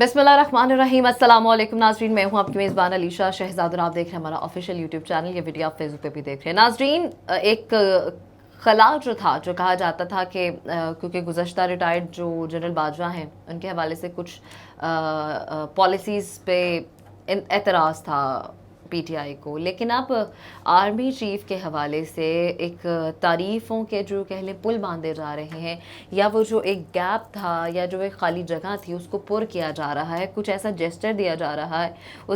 बिस्मिल्लाहिर्रहमानिर्रहीम। अस्सलाम वालेकुम नाजरीन, मैं हूं आपकी मेज़बान अलीशा शहजाद और आप देख रहे हैं हमारा ऑफिशियल यूट्यूब चैनल। ये वीडियो आप फेसबुक पे भी देख रहे हैं। नाजरीन, एक खला जो था, जो कहा जाता था कि क्योंकि गुज़श्ता रिटायर्ड जो जनरल बाजवा हैं उनके हवाले से कुछ पॉलिसीज़ पे एतराज़ था पीटीआई को, लेकिन अब आर्मी चीफ के हवाले से एक तारीफ़ों के जो कह लें पुल बांधे जा रहे हैं, या वो जो एक गैप था या जो एक खाली जगह थी उसको पुर किया जा रहा है, कुछ ऐसा जेस्चर दिया जा रहा है। वो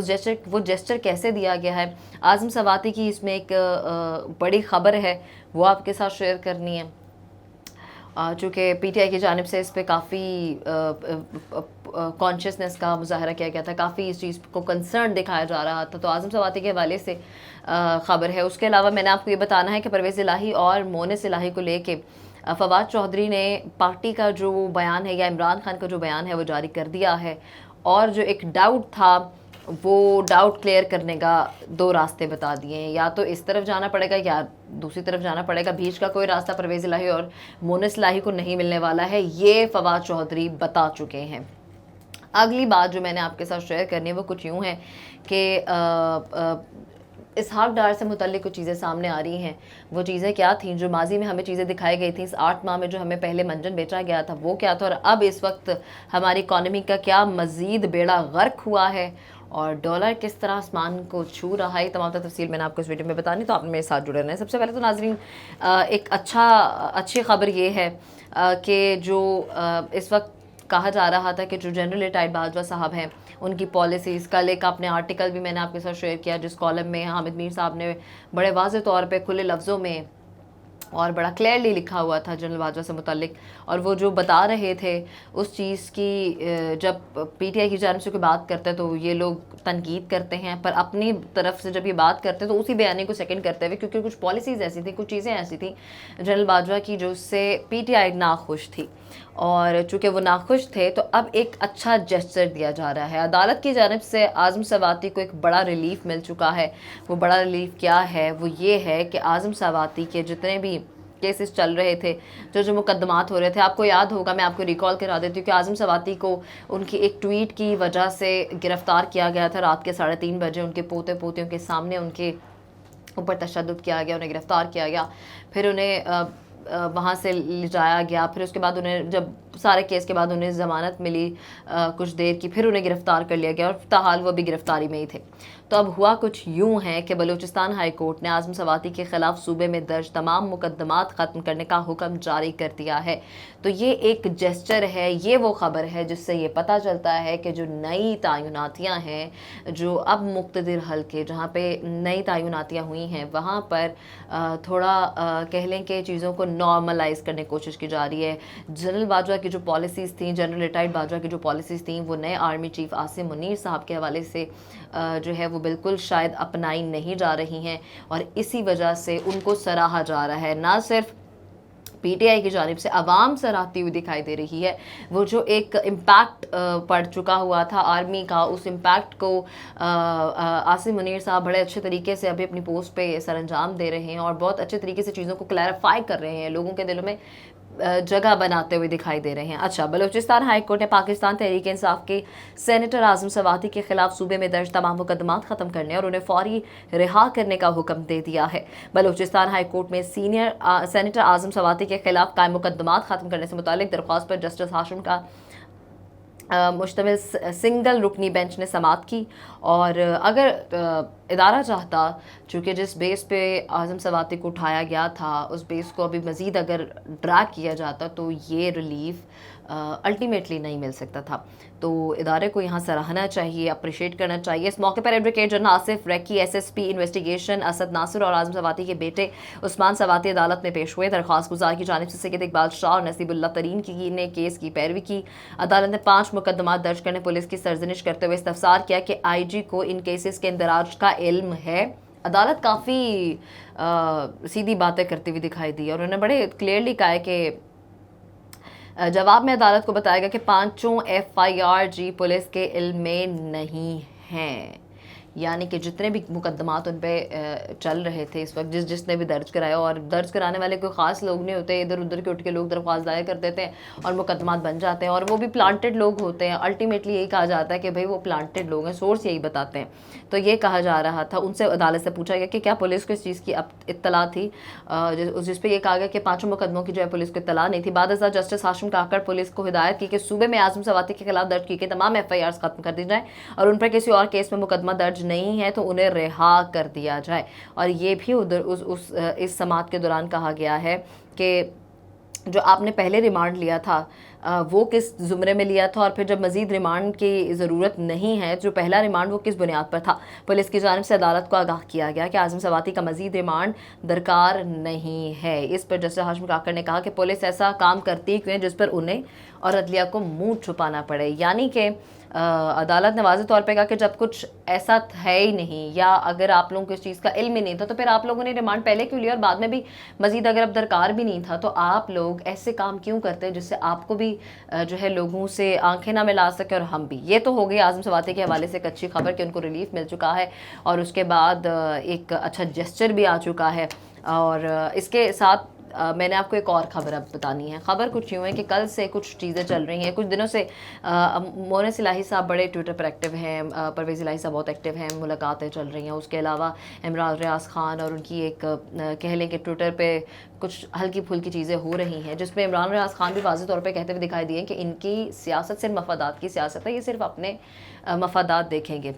जेस्चर कैसे दिया गया है, आज़म सवाती की इसमें एक बड़ी ख़बर है, वो आपके साथ शेयर करनी है। चूँकि पीटीआई की जानिब से इस पे काफ़ी कॉन्शियसनेस का मुजाहरा किया गया था, काफ़ी इस चीज़ को कंसर्न दिखाया जा रहा था, तो आज़म सवाती के हवाले से ख़बर है। उसके अलावा मैंने आपको ये बताना है कि परवेज़ इलाही और मोनिस इलाही को लेके फवाद चौधरी ने पार्टी का जो बयान है या इमरान खान का जो बयान है वो जारी कर दिया है, और जो एक डाउट था वो डाउट क्लियर करने का दो रास्ते बता दिए हैं, या तो इस तरफ जाना पड़ेगा या दूसरी तरफ जाना पड़ेगा। बीच का कोई रास्ता परवेज़ इलाही और मोनिस इलाही को नहीं मिलने वाला है, ये फवाद चौधरी बता चुके हैं। अगली बात जो मैंने आपके साथ शेयर करनी है वो कुछ यूँ है कि इसहाक डार से मुतल्लिक कुछ चीज़ें सामने आ रही हैं। वो चीज़ें क्या थीं जो माजी में हमें चीज़ें दिखाई गई थी, इस 8 माह में जो हमें पहले मंजन बेचा गया था वो क्या था, और अब इस वक्त हमारी इकॉनमी का क्या मज़ीद बेड़ा गर्क हुआ है और डॉलर किस तरह आसमान को छू रहा है। तमाम तफसील मैंने आपको इस वीडियो में बतानी, तो आपने मेरे साथ जुड़े रहें। सबसे पहले तो नाजरीन, एक अच्छी ख़बर ये है कि जो इस वक्त कहा जा रहा था कि जो जनरल रिटायर्ड बाजवा साहब हैं उनकी पॉलिसीज़, कल एक अपने आर्टिकल भी मैंने आपके साथ शेयर किया जिस कॉलम में हामिद मीर साहब ने बड़े वाज़ेह तौर पे खुले लफ्ज़ों में और बड़ा क्लियरली लिखा हुआ था जनरल बाजवा से मुतल्लिक, और वो जो बता रहे थे उस चीज़ की, जब पीटीआई की जानिब से कोई बात करते हैं तो ये लोग तनकीद करते हैं, पर अपनी तरफ से जब ये बात करते हैं तो उसी बयानी को सेकंड करते हुए, क्योंकि कुछ पॉलिसीज़ ऐसी थी, कुछ चीज़ें ऐसी थी जनरल बाजवा की जो उससे पीटीआई नाखुश थी, और चूँकि वो नाखुश थे तो अब एक अच्छा जेस्चर दिया जा रहा है। अदालत की जानिब से आज़म सवाती को एक बड़ा रिलीफ मिल चुका है। वो बड़ा रिलीफ क्या है, वो ये है कि आज़म सवाती के जितने भी केसेस चल रहे थे, जो मुकदमात हो रहे थे, आपको याद होगा, मैं आपको रिकॉल करा देती हूँ कि आज़म सवाती को उनकी एक ट्वीट की वजह से गिरफ़्तार किया गया था। रात के 3:30 बजे उनके पोते पोतियों के सामने उनके ऊपर तशद्दुद किया गया, उन्हें गिरफ़्तार किया गया, फिर उन्हें वहाँ से ले जाया गया, फिर उसके बाद उन्हें जब सारे केस के बाद उन्हें ज़मानत मिली कुछ देर की, फिर उन्हें गिरफ़्तार कर लिया गया और फ़िलहाल वो भी गिरफ़्तारी में ही थे। तो अब हुआ कुछ यूँ है कि बलूचिस्तान हाई कोर्ट ने आज़म सवाती के ख़िलाफ़ सूबे में दर्ज तमाम मुकदमात ख़त्म करने का हुक्म जारी कर दिया है। तो ये एक जेस्चर है, ये वो ख़बर है जिससे ये पता चलता है कि जो नई तयनातियाँ हैं, जो अब मुक़्तदिर हल्के जहाँ पे नई तयनातियाँ हुई हैं वहाँ पर थोड़ा कह लें कि चीज़ों को नॉर्मलाइज़ करने की कोशिश की जा रही है। जनरल बाजवा की जो पॉलिसीज़ थी, जनरल रिटायर्ड बाजवा की जो पॉलिसीज़ थी, वो नए आर्मी चीफ आसिम मुनीर साहब के हवाले से जो है वो बिल्कुल शायद अपनाई नहीं जा रही हैं, और इसी वजह से उनको सराहा जा रहा है। ना सिर्फ पीटीआई की जानिब से आवाम सराहती हुई दिखाई दे रही है, वो जो एक इम्पैक्ट पड़ चुका हुआ था आर्मी का, उस इम्पैक्ट को आसिम मुनीर साहब बड़े अच्छे तरीके से अभी अपनी पोस्ट पे सरंजाम दे रहे हैं और बहुत अच्छे तरीके से चीज़ों को क्लैरिफाई कर रहे हैं, लोगों के दिलों में जगह बनाते हुए दिखाई दे रहे हैं। अच्छा, बलूचिस्तान हाई कोर्ट ने पाकिस्तान तहरीक इंसाफ के सेनेटर आज़म सवाती के खिलाफ सूबे में दर्ज तमाम मुकदमात ख़त्म करने और उन्हें फौरी रिहा करने का हुक्म दे दिया है। बलूचिस्तान हाई कोर्ट में सेनेटर आज़म सवाती के खिलाफ कायम मुकदमात ख़त्म करने से मुतालिक दरख्वास्त पर जस्टिस हाशिम का मुश्तमिल सिंगल रुकनी बेंच ने समाअत की, और अगर इदारा चाहता, चूँकि जिस बेस पे आज़म सवाती को उठाया गया था उस बेस को अभी मज़ीद अगर ड्रैग किया जाता तो ये रिलीफ अल्टीमेटली नहीं मिल सकता था। तो इदारे को यहाँ सराहना चाहिए, अप्रिशिएट करना चाहिए। इस मौके पर advocate general Asif Raiki, SSP investigation Asad Nasir और आज़म सवाती के बेटे उस्मान सवाती अदालत में पेश हुए। दरख्वास्त गुजार की जानिब से सैयद इकबाल शाह और नसीबुल्लाह तरीन की ने केस की पैरवी की। अदालत ने 5 मुकदमात दर्ज करने पुलिस की सरजनिश करते हुए इस्तफसार किया कि आईजी को इन केसेस के इंदराज का इल्म है। अदालत काफ़ी सीधी बातें करती हुई दिखाई दी, और उन्होंने बड़े क्लियरली कहा है कि जवाब में अदालत को बताया गया कि 5 FIR जी पुलिस के इल्म में नहीं हैं। यानी कि जितने भी मुकदमात उन पे चल रहे थे इस वक्त, जिसने भी दर्ज कराया, और दर्ज कराने वाले कोई ख़ास लोग नहीं होते, इधर उधर के उठ के लोग दरख्वास्त दायर कर देते हैं और मुकदमात बन जाते हैं, और वो भी प्लांटेड लोग होते हैं। अल्टीमेटली यही कहा जाता है कि भाई वो प्लांटेड लोग हैं, सोर्स यही बताते हैं। तो ये कहा जा रहा था, उनसे अदालत से पूछा गया कि क्या पुलिस को इस चीज़ की इत्तला थी, जिस पे ये कहा गया कि 5 मुकदमों की जो है पुलिस को इत्तला नहीं थी। बाद जस्टिस हाशिम काकड़ पुलिस को हिदायत की कि सूबे में आज़म सवाती के खिलाफ दर्ज की गई तमाम FIRs खत्म कर दी जाए और उन पर किसी और केस में मुकदमा दर्ज नहीं है तो उन्हें रिहा कर दिया जाए। और ये भी उधर इस समाअत के दौरान कहा गया है कि जो आपने पहले रिमांड लिया था वो किस ज़ुमरे में लिया था, और फिर जब मज़ीद रिमांड की ज़रूरत नहीं है, जो पहला रिमांड वो किस बुनियाद पर था। पुलिस की जानिब से अदालत को आगाह किया गया कि आज़म सवाती का मज़ीद रिमांड दरकार नहीं है। इस पर जस्टिस हाशिम काकड़ ने कहा कि पुलिस ऐसा काम करती क्यों है जिस पर उन्हें और अदलिया को मुंह छुपाना पड़े। यानी कि अदालत ने वाज़ेह तौर पे कहा कि जब कुछ ऐसा है ही नहीं, या अगर आप लोगों को इस चीज़ का इल्म ही नहीं था, तो फिर आप लोगों ने रिमांड पहले क्यों लिया, और बाद में भी मज़ीद अगर अब दरकार भी नहीं था तो आप लोग ऐसे काम क्यों करते हैं जिससे आपको भी जो है लोगों से आंखें ना मिला सके और हम भी। ये तो हो गई आज़म सवाती के हवाले से एक अच्छी खबर कि उनको रिलीफ मिल चुका है, और उसके बाद एक अच्छा जेस्चर भी आ चुका है। और इसके साथ मैंने आपको एक और ख़बर अब बतानी है। ख़बर कुछ यूँ है कि कल से कुछ चीज़ें चल रही हैं, कुछ दिनों से मोनेस इलाही साहब बड़े ट्विटर पर एक्टिव हैं, परवेज़ इलाही साहब बहुत एक्टिव हैं, मुलाकातें चल रही हैं। उसके अलावा इमरान रियाज ख़ान और उनकी एक कह लें कि ट्विटर पे कुछ हल्की फुल्की चीज़ें हो रही हैं, जिसमें इमरान रियाज ख़ान भी वाज़ेह तौर पे कहते हुए दिखाई दिए कि इनकी सियासत सिर्फ मफादात की सियासत है, ये सिर्फ अपने मफादात देखेंगे।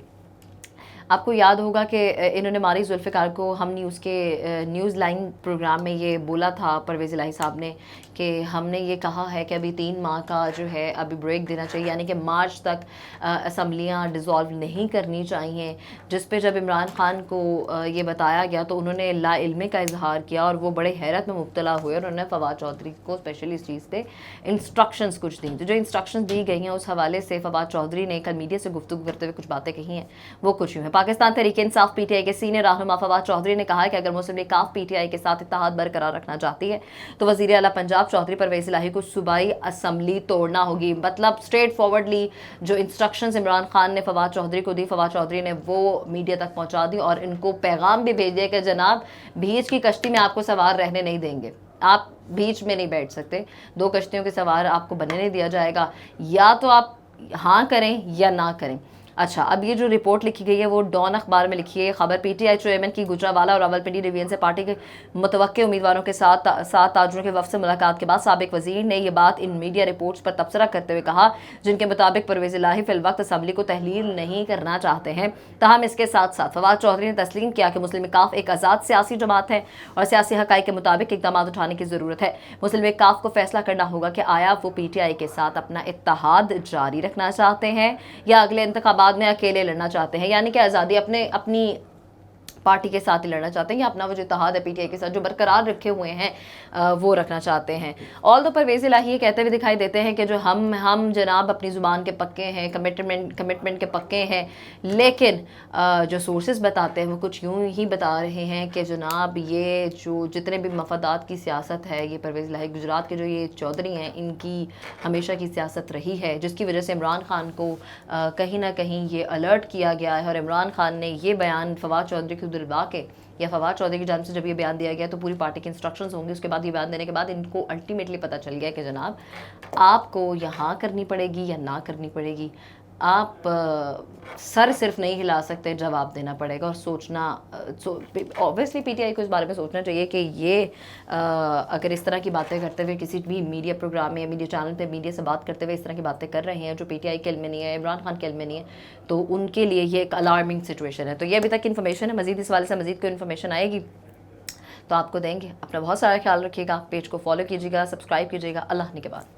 आपको याद होगा कि इन्होंने मारी जुल्फ़िकार को हम न्यूज़ के न्यूज़ लाइन प्रोग्राम में ये बोला था परवेज़ इलाही साहब ने कि हमने ये कहा है कि अभी 3 माह का जो है अभी ब्रेक देना चाहिए, यानी कि मार्च तक असम्बलियाँ डिज़ोल्व नहीं करनी चाहिए। जिस पे जब इमरान ख़ान को ये बताया गया तो उन्होंने लाइल्मी का इजहार किया और वो बड़े हैरत में मुब्तला हुए, और उन्होंने फवाद चौधरी को स्पेशली इस चीज़ पे इंस्ट्रक्शंस कुछ दी। तो जो इंस्ट्रक्शंस दी गई हैं उस हवाले से फवाद चौधरी ने कल मीडिया से गुफ्तगू करते हुए कुछ बातें कही हैं, वो कुछ यूँ हैं। पाकिस्तान तहरीक इंसाफ PTI के सीनियर रहनुमा फवाद चौधरी ने कहा है कि अगर मुस्लिम लीग काफ PTI के साथ इत्तेहाद बरकरार रखना चाहती है तो वज़ीर आला पंजाब चौधरी परवेज़ इलाही को सूबाई असम्बली तोड़ना होगी। मतलब स्ट्रेट फॉरवर्डली जो इंस्ट्रक्शंस इमरान खान ने फवाद चौधरी को दी, फवाद चौधरी ने वो मीडिया तक पहुंचा दी और इनको पैगाम भी भेज दिया कि जनाब बीच की कश्ती में आपको सवार रहने नहीं देंगे, आप बीच में नहीं बैठ सकते, 2 कश्तियों के सवार आपको बनने नहीं दिया जाएगा, या तो आप हाँ करें या ना करें। अच्छा, अब ये जो रिपोर्ट लिखी गई है वो डॉन अखबार में लिखी है। खबर PTI चेयरमैन की गुजरावाला और रावलपिंडी डिवीजन से पार्टी के मुतवक्के उम्मीदवारों के साथ ताजरों के वफ़द से मुलाकात के बाद साबिक वजीर ने यह बात इन मीडिया रिपोर्ट्स पर तबसरा करते हुए कहा, जिनके मुताबिक परवेज़ इलाही फिलवक्त असम्बली को तहलील नहीं करना चाहते हैं। ताहम इसके साथ साथ फवाद चौधरी ने तस्लीम किया कि मुस्लिम काफ एक आज़ाद सियासी जमात है और सियासी हक़ाइक़ के मुताबिक इक़दाम उठाने की ज़रूरत है। मुस्लिम काफ को फैसला करना होगा कि आया वो PTI के साथ अपना इत्तेहाद जारी रखना चाहते हैं या अगले इंतखाबात में अकेले लड़ना चाहते हैं, यानी कि आज़ादी अपनी पार्टी के साथ ही लड़ना चाहते हैं या अपना वो जो इत्तेहाद है PTI के साथ जो बरकरार रखे हुए हैं वो रखना चाहते हैं। ऑल दो परवेज़ इलाही ये कहते हुए दिखाई देते हैं कि जो हम जनाब अपनी ज़ुबान के पक्के हैं, कमिटमेंट के पक्के हैं, लेकिन जो सोर्सेज बताते हैं वो कुछ यूँ ही बता रहे हैं कि जनाब ये जो जितने भी मफादात की सियासत है, ये परवेज़ इलाही गुजरात के जो ये चौधरी हैं इनकी हमेशा की सियासत रही है, जिसकी वजह से इमरान खान को कहीं ना कहीं ये अलर्ट किया गया है। और इमरान खान ने ये बयान फवाद चौधरी को दिलवा के या फवाद चौधरी की जानिब से जब ये बयान दिया गया तो पूरी पार्टी के इंस्ट्रक्शंस होंगे। उसके बाद ये बयान देने के बाद इनको अल्टीमेटली पता चल गया कि जनाब आपको यहाँ करनी पड़ेगी या ना करनी पड़ेगी, आप सर सिर्फ नहीं हिला सकते, जवाब देना पड़ेगा। और सोचना ऑब्वियसली PTI को इस बारे में सोचना चाहिए कि ये अगर इस तरह की बातें करते हुए किसी भी मीडिया प्रोग्राम में या मीडिया चैनल पे मीडिया से बात करते हुए इस तरह की बातें कर रहे हैं जो PTI के इल्म में नहीं है, इमरान खान के इल्म में नहीं है, तो उनके लिए ये एक अलार्मिंग सिचुएशन है। तो ये अभी तक इन्फॉर्मेशन है, मज़ीद इस वाले से मज़ीद कोई इन्फॉर्मेशन आएगी तो आपको देंगे। अपना बहुत सारा ख्याल रखिएगा, पेज को फॉलो कीजिएगा, सब्सक्राइब कीजिएगा। अल्लाह ने के बाद।